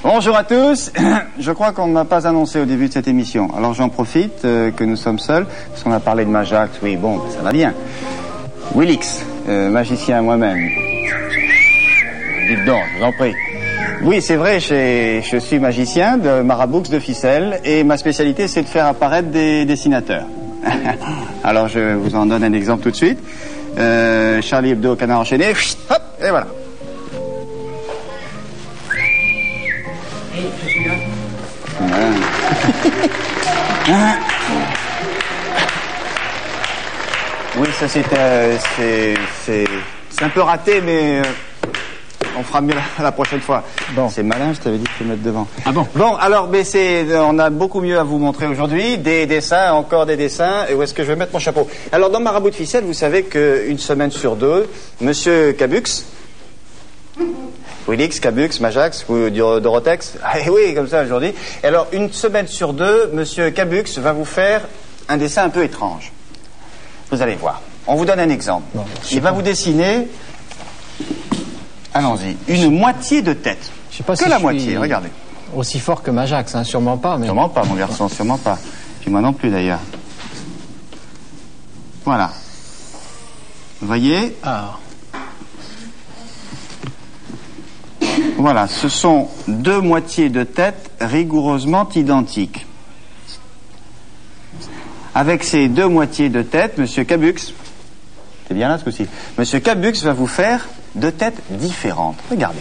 Bonjour à tous. Je crois qu'on ne m'a pas annoncé au début de cette émission. Alors j'en profite que nous sommes seuls, parce qu'on a parlé de Majax. Oui, bon, ça va bien. Willix, magicien moi-même. Dites donc, je vous en prie. Oui, c'est vrai, je suis magicien de Maraboux de ficelle et ma spécialité c'est de faire apparaître des dessinateurs. Alors je vous en donne un exemple tout de suite. Charlie Hebdo, Canard enchaîné, hop, et voilà. Oui, ça c'est un peu raté, mais on fera mieux la prochaine fois. Bon. C'est malin, je t'avais dit de te mettre devant. Ah bon? Bon, alors, mais on a beaucoup mieux à vous montrer aujourd'hui. Des dessins, encore des dessins. Et où est-ce que je vais mettre mon chapeau? Alors, dans Marabout de ficelle, vous savez qu'une semaine sur deux, Monsieur Cabux, Willix, Cabux, Majax ou Dorotex, ah oui, comme ça aujourd'hui. Et alors, une semaine sur deux, Monsieur Cabux va vous faire un dessin un peu étrange. Vous allez voir. On vous donne un exemple. Bon, il va vous dessiner, allons-y, une moitié de tête. Je sais pas que si la moitié, regardez. Aussi fort que Majax, hein, sûrement pas. Mais... Sûrement pas, mon garçon, sûrement pas. Puis moi non plus, d'ailleurs. Voilà. Vous voyez? Ah. Voilà, ce sont deux moitiés de tête rigoureusement identiques. Avec ces deux moitiés de tête, Monsieur Cabux, c'est bien là ce coup-ci, Monsieur Cabux va vous faire deux têtes différentes. Regardez,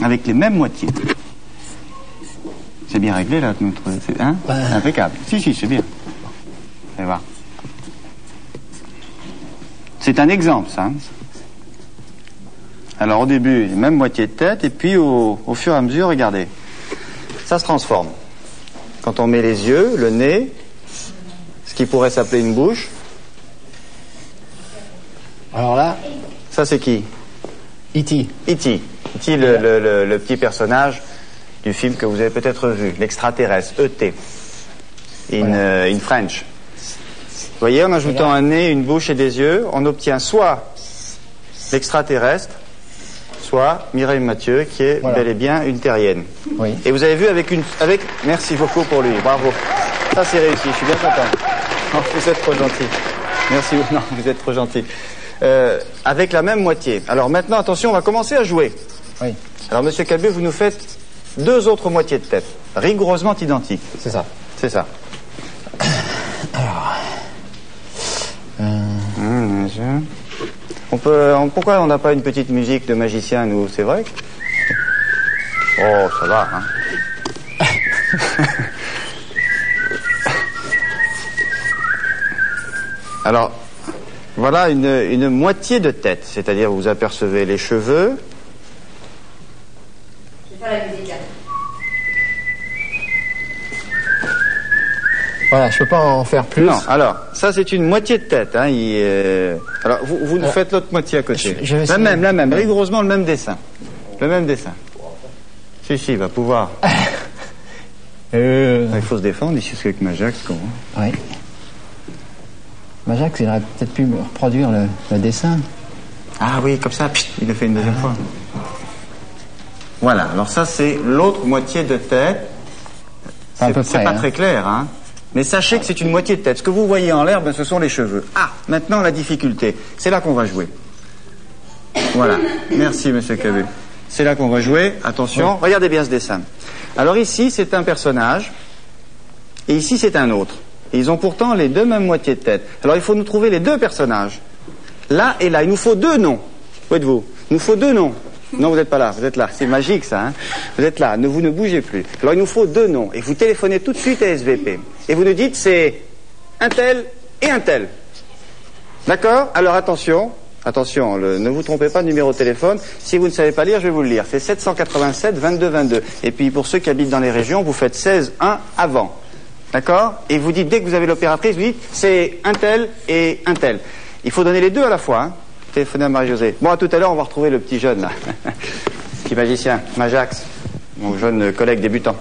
avec les mêmes moitiés. C'est bien réglé là, notre... Hein, c'est impeccable. Si, c'est bien. Allez voir. C'est un exemple, ça. Hein. Alors au début, les mêmes moitiés de tête, et puis au fur et à mesure, regardez, ça se transforme. Quand on met les yeux, le nez, ce qui pourrait s'appeler une bouche. Alors là, ça c'est qui? E.T. E.T. E.T. le petit personnage du film que vous avez peut-être vu, l'extraterrestre, E.T. In French. Vous voyez, en ajoutant un nez, une bouche et des yeux, on obtient soit l'extraterrestre, soit Mireille Mathieu, qui est bel et bien une terrienne. Oui. Et vous avez vu merci beaucoup pour lui, bravo. Ça c'est réussi, je suis bien content. Oh, vous êtes trop gentil. Merci, non, vous êtes trop gentil. Avec la même moitié. Alors maintenant, attention, on va commencer à jouer. Oui. Alors, Monsieur Calbé, vous nous faites deux autres moitiés de tête, rigoureusement identiques. C'est ça. C'est ça. Alors. Pourquoi on n'a pas une petite musique de magicien, nous? C'est vrai? Oh, ça va, hein. Alors, voilà une moitié de tête, c'est-à-dire vous apercevez les cheveux. Je vais faire la musique. Voilà, je peux pas en faire plus. Non, alors, ça c'est une moitié de tête. Hein, alors, vous nous faites l'autre moitié à côté. La même, rigoureusement le même dessin. Le même dessin. Si, il va pouvoir. Il faut se défendre ici, c'est avec Majax, comment? Oui. Majax, il aurait peut-être pu reproduire le dessin. Ah oui, comme ça, il le fait une deuxième fois. Voilà, alors ça c'est l'autre moitié de tête. C'est pas très clair, hein. Mais sachez que c'est une moitié de tête. Ce que vous voyez en l'air, ce sont les cheveux. Ah, maintenant la difficulté. C'est là qu'on va jouer. Voilà. Merci, Monsieur Cabu. C'est là qu'on va jouer. Attention, regardez bien ce dessin. Alors ici, c'est un personnage. Et ici, c'est un autre. Et ils ont pourtant les deux mêmes moitiés de tête. Alors il faut nous trouver les deux personnages. Là et là. Il nous faut deux noms. Où êtes-vous? Il nous faut deux noms. Non, vous n'êtes pas là, vous êtes là. C'est magique, ça. Hein, vous êtes là, vous ne bougez plus. Alors, il nous faut deux noms. Et vous téléphonez tout de suite à SVP. Et vous nous dites, c'est un tel et un tel. D'accord? Alors, attention, ne vous trompez pas de numéro de téléphone. Si vous ne savez pas lire, je vais vous le lire. C'est 787 22 22. Et puis, pour ceux qui habitent dans les régions, vous faites 16 1 avant. D'accord? Et vous dites, dès que vous avez l'opératrice, vous dites, c'est un tel et un tel. Il faut donner les deux à la fois, hein. Téléphonez à Marie-Josée. Bon, à tout à l'heure, on va retrouver le petit jeune, là. Petit magicien, Majax, mon jeune collègue débutant.